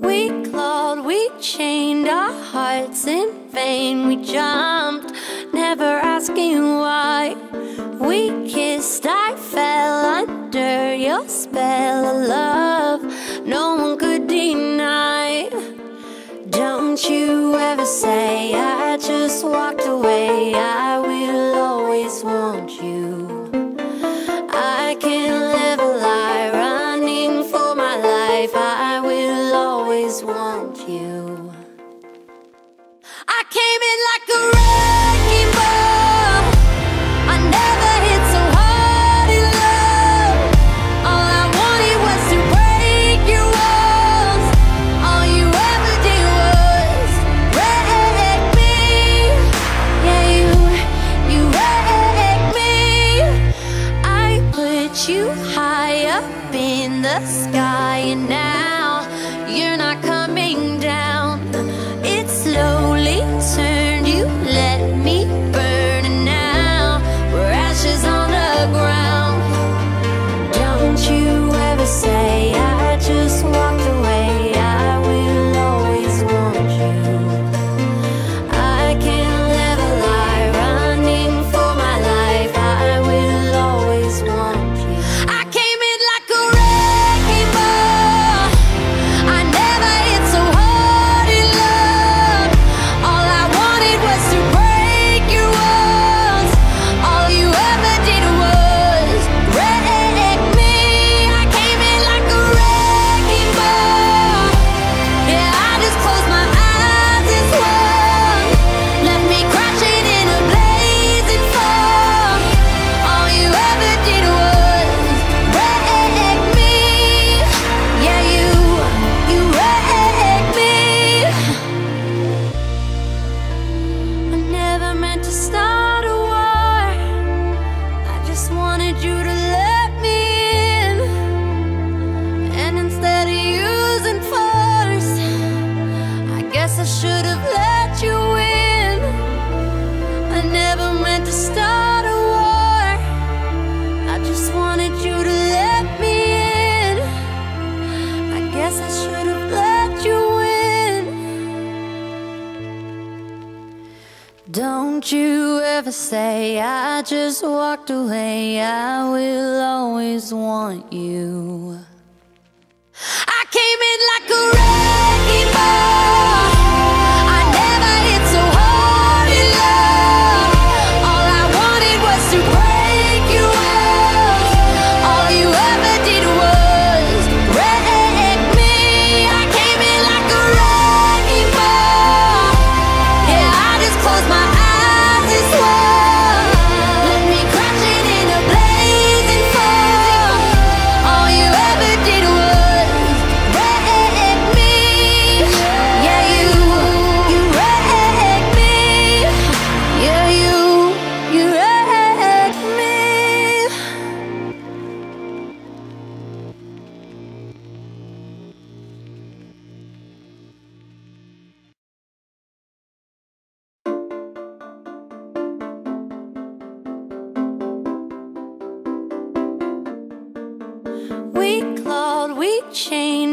We clawed, we chained our hearts in vain. We jumped, never asking why. We kissed, I fell under your spell of love no one could deny. Don't you ever say I just walked away. I will always want you. I can't live a lie, running for my life. I will always want you. I came in like a wrecking ball. I never hit so hard in love. All I wanted was to break your walls. All you ever did was wreck me. Yeah, you wrecked me. I put you high up in the sky, and now you're not coming down. It slowly turned, you let me burn, and now we're ashes on the ground. Don't you ever say I just walked away. I will always want you. I can't live a lie, running for my life. I will always want you. I came in like a wrecking ball. I never hit so hard in love. All I wanted was to break your walls. All you ever did was wreck me. I came in like a wrecking ball. Yeah, I just closed my eyes and swung. Left me crashing in a blazing fall. All you ever did was wreck me. Yeah, you wrecked me. I never meant to start a war. I just wanted you to let me in. And instead of using force, I guess I should have let you in. I never meant to start a war. I just wanted you to let me in. I guess I should have let you in. Don't you ever say I just walked away. I will always want you. I came in like a wrecking ball. I never hit so hard in love. All I wanted was to break your walls. All you ever did was wreck me. I came in like a wrecking ball. Yeah, I just closed my eyes and swung. Left me crashing in a blazing fall. All you ever did was wreck me. Yeah, you wrecked me. Yeah, you wrecked me. We clawed, we chained